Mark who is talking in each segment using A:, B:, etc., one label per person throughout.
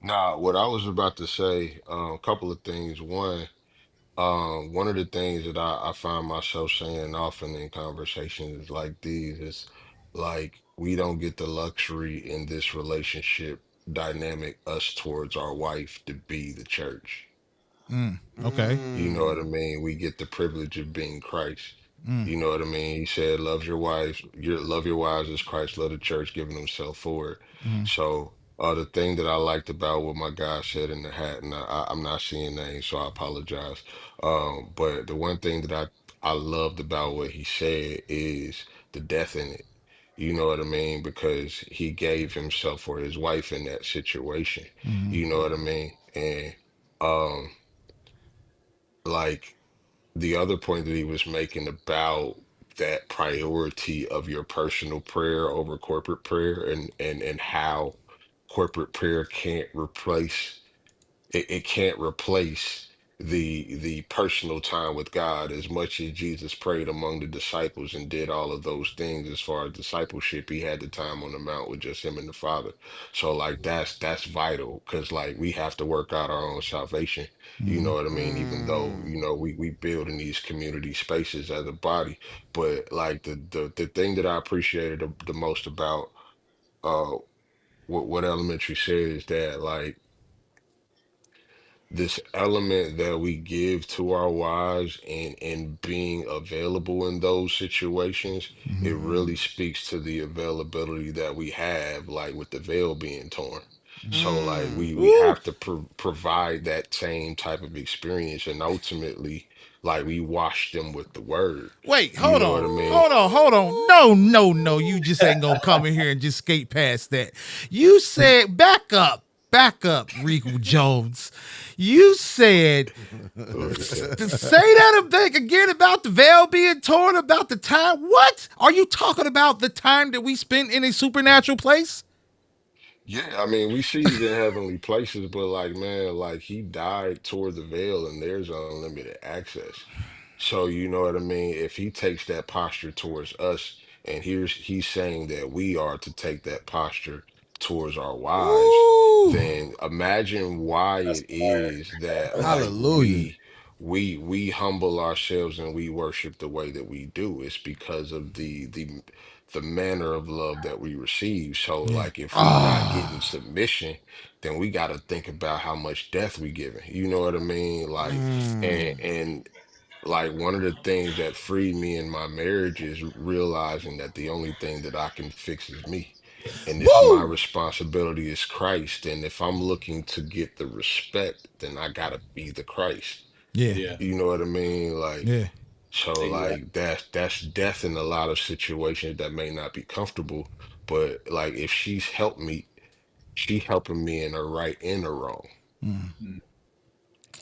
A: Nah, what I was about to say, a couple of things. One of the things that I find myself saying often in conversations like these is like we don't get the luxury in this relationship dynamic, us towards our wife, to be the church.
B: Okay.
A: You know what I mean? We get the privilege of being Christ. You know what I mean? He said, "Love your wives, love your wives as Christ loved the church, giving himself for it." So, the thing that I liked about what my guy said in the hat, and I'm not seeing names, so I apologize. But the one thing that I loved about what he said is the death in it. You know what I mean? Because he gave himself for his wife in that situation. You know what I mean? And um, like the other point that he was making about that priority of your personal prayer over corporate prayer, and how corporate prayer can't replace it can't replace the personal time with God. As much as Jesus prayed among the disciples and did all of those things as far as discipleship, he had the time on the mount with just him and the Father. So like that's vital, because like we have to work out our own salvation. You know what I mean? Even though, we build in these community spaces as a body. But like the thing that I appreciated the most about uh what elementary said is that like this element that we give to our wives, and being available in those situations, it really speaks to the availability that we have, like with the veil being torn. So like we
B: Woo.
A: have to provide that same type of experience, and ultimately like we wash them with the word.
B: Wait,
A: You
B: hold
A: know what
B: on.
A: I mean?
B: Hold on, hold on. No, no, no. You just ain't gonna come in here and just skate past that. You said back up, Rico Jones. You said
A: Like I said.
B: to say that again about the veil being torn, about the time. What? Are you talking about the time that we spent in a supernatural place?
A: Yeah, I mean, we see it in heavenly places, but like, man, like he died toward the veil and there's unlimited access. So, you know what I mean? If he takes that posture towards us, and he's saying that we are to take that posture towards our wives,
B: Ooh.
A: then imagine why
C: That's
A: it
C: fire.
A: is that like
B: Hallelujah.
A: we humble ourselves and we worship the way that we do. It's because of the manner of love that we receive. So
B: Yeah.
A: like if we not getting
B: Ah.
A: submission, then we got to think about how much death we giving. You know what I mean? Like, and like one of the things that freed me in my marriage is realizing that the only thing that I can fix is me. And if my
B: Woo.
A: responsibility is Christ, and if I'm looking to get the respect, then I gotta be the Christ.
B: Yeah.
C: Yeah,
A: You know what I mean? Like,
B: Yeah.
A: so
C: exactly.
A: like that's death in a lot of situations that may not be comfortable. But like if she's helped me, she helping me in the right and the wrong.
C: Mm.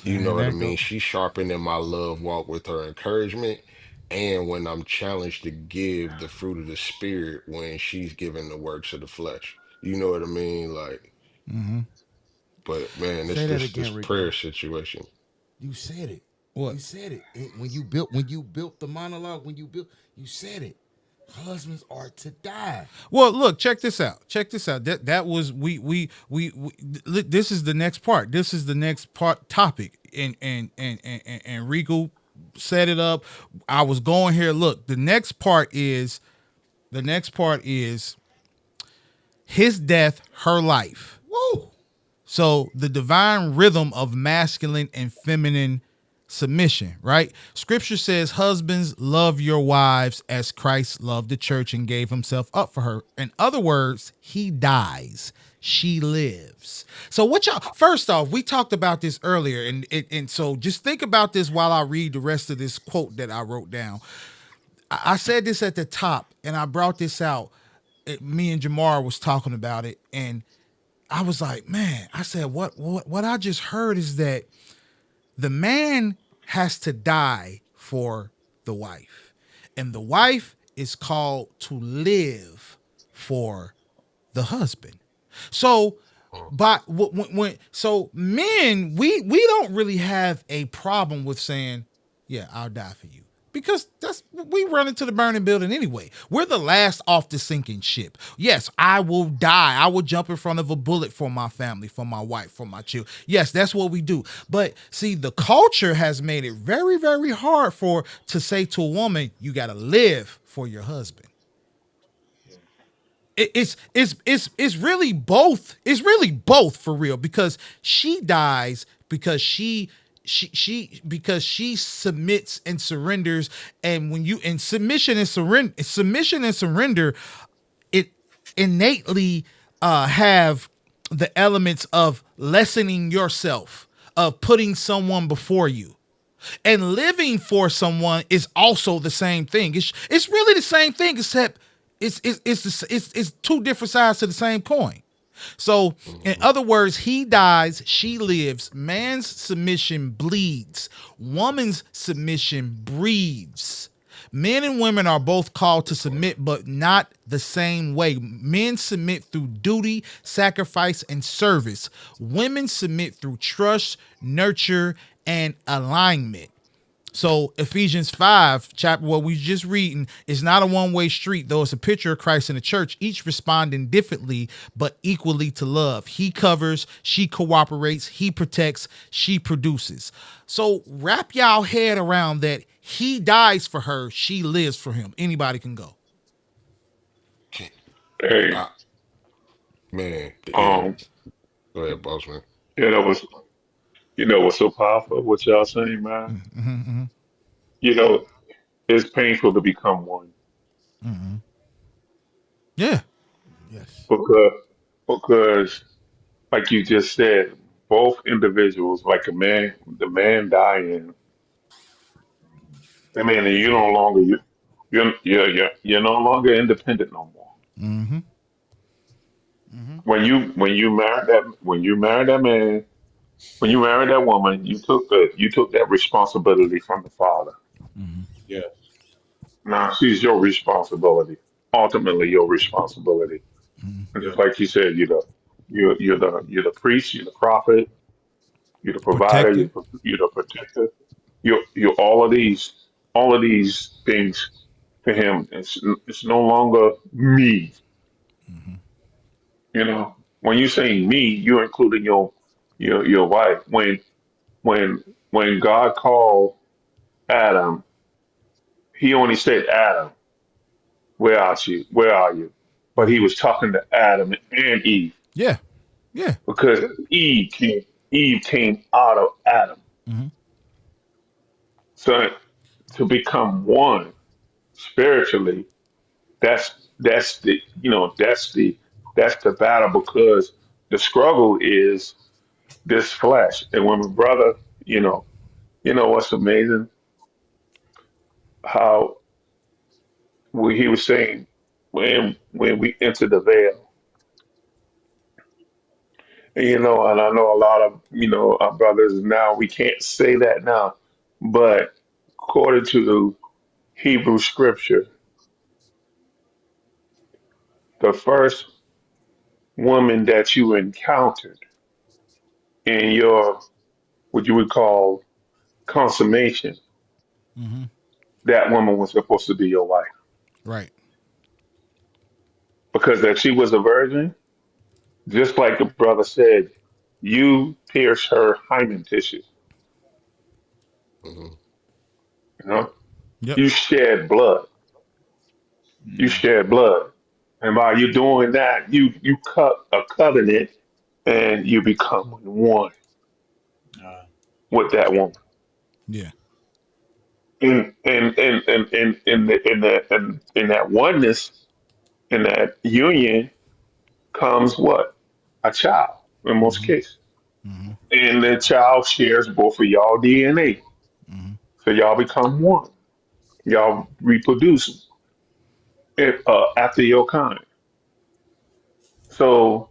A: You know
B: And
A: what I
B: that
A: mean?
B: go.
A: She's sharpening my love walk with her encouragement. And when I'm challenged to give the fruit of the spirit, when she's giving the works of the flesh. You know what I mean? Like, but man,
D: Say
A: it's
D: that
A: this
D: again,
A: prayer
D: Rico.
A: situation.
D: You said it.
B: What?
D: You said it. When you built the monologue, you said it. Husbands are to die.
B: Well, look, check this out. Check this out. That was this is the next part. This is the next part topic. And Rico set it up. I was going here. Look, the next part is his death, her life.
D: Woo!
B: So the divine rhythm of masculine and feminine submission, right? Scripture says, husbands, love your wives as Christ loved the church and gave himself up for her. In other words, he dies, she lives. So what y'all, first off, we talked about this earlier, and so just think about this while I read the rest of this quote that I wrote down. I said this at the top, and I brought this out. Me and Jamar was talking about it, and I was like, man, I said, what I just heard is that the man has to die for the wife, and the wife is called to live for the husband. So, but so men, we don't really have a problem with saying, yeah, I'll die for you. because that's we run into the burning building anyway. We're the last off the sinking ship. Yes, I will die. I will jump in front of a bullet for my family, for my wife, for my children. Yes, that's what we do. But see, the culture has made it very, very hard for to say to a woman, you got to live for your husband. It's really both. It's really both for real because she dies because she submits and surrenders. And when you in submission and surrender, it innately have the elements of lessening yourself, of putting someone before you. And living for someone is also the same thing. It's really the same thing, except it's two different sides to the same coin. So, in
A: Mhm.
B: other words, he dies, she lives. Man's submission bleeds. Woman's submission breathes. Men and women are both called to submit, but not the same way. Men submit through duty, sacrifice, and service. Women submit through trust, nurture, and alignment. So Ephesians 5, chapter what we just reading, is not a one-way street, though it's a picture of Christ in the church, each responding differently but equally to love. He covers, she cooperates, he protects, she produces. So wrap y'all head around that. He dies for her, she lives for him. Anybody can go.
A: Can-
C: Hey,
A: I, man, yeah.
C: um,
A: Go ahead, boss man.
C: yeah, that was, what's so powerful, what y'all saying, man?
B: Mm-hmm,
C: You know, it's painful to become one
B: mm-hmm. Yeah.
D: Yes.
C: because, because, like you just said, both individuals, like the man dying, I mean, you no longer you're no longer independent no more.
B: Mm-hmm. Mm-hmm.
C: When you married that man, when you married that woman, you took that responsibility from the father.
B: Mm-hmm.
D: Yes.
C: Now she's your responsibility, ultimately your responsibility.
B: Mm-hmm.
C: And
D: Yeah.
C: just like you said, you're the priest, you're the prophet, you're the provider,
B: Protector.
C: you're the protector. You're all of these things to him. It's no longer me.
B: Mm-hmm.
C: When you say me, you're including your wife. When God called Adam, he only said Adam, where are you? Where are you? But he
B: Mm-hmm.
C: was talking to Adam and Eve
B: Yeah. Yeah.
C: because Eve came out of Adam.
B: Mm-hmm.
C: So to become one spiritually, that's the that's the battle because the struggle is this flesh. And when my brother, what's amazing how he was saying when we enter the veil. And I know a lot of, our brothers now, we can't say that now, but according to the Hebrew scripture, the first woman that you encountered in your, what you would call consummation,
B: Mm-hmm.
C: that woman was supposed to be your wife.
B: Right.
C: Because if she was a virgin, just like the brother said, you pierced her hymen tissue,
A: Hmm.
C: you know?
B: Yep.
C: You shed blood. You
D: Mm.
C: shed blood. And by you doing that, you cut a covenant and you become one
D: Uh,
C: with that woman.
B: Yeah.
C: In that oneness, in that union comes what? A child in most
B: Mm-hmm.
C: cases.
B: Mm-hmm.
C: And the child shares both of y'all DNA.
B: Mm-hmm.
C: So y'all become one. Y'all reproduce after your kind. So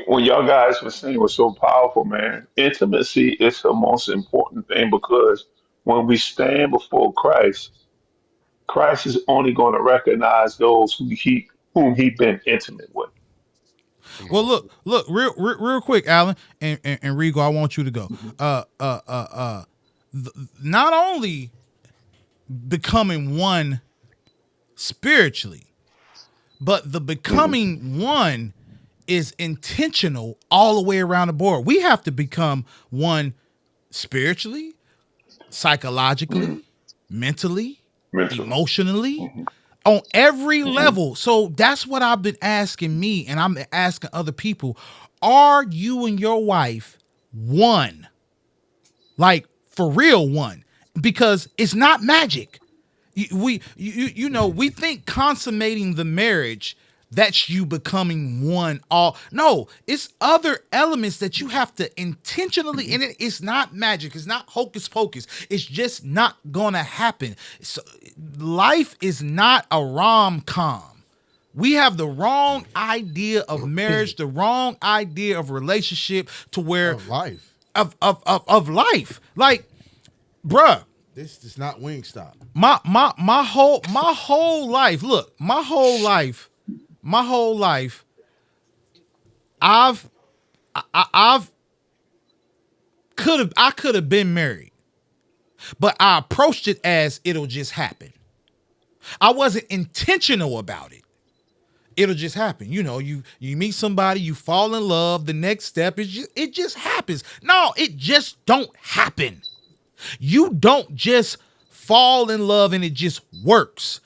C: when y'all guys were saying it was so powerful, man, intimacy is the most important thing because when we stand before Christ, Christ is only going to recognize those whom he been intimate with.
A: Come
B: Well,
A: on.
B: look, real quick, Alan and Rigo, I want you to go. Not only. becoming one spiritually, but the
C: Mhm.
B: becoming one is intentional all the way around the board. We have to become one spiritually,
C: Mhm.
B: psychologically, mentally,
C: Mentally.
B: emotionally,
C: Mhm.
B: on every
C: Mhm.
B: level. So that's what I've been asking me, and I'm asking other people. Are you and your wife one? Like for real one? Because it's not magic. We think consummating the marriage, that's you becoming one. All no, it's other elements that you have to intentionally, and it's not magic, it's not hocus pocus, it's just not gonna happen. So life is not a rom-com. We have the wrong idea of marriage, the wrong idea of relationship, to where
D: Of life.
B: of life. Like, bruh,
D: This is not Wingstop.
B: my whole life. Look, my whole life. I've I've could have been married, but I approached it as it'll just happen. I wasn't intentional about it. It'll just happen. You meet somebody, you fall in love. The next step is it just happens. No, it just don't happen. You don't just fall in love and it just works.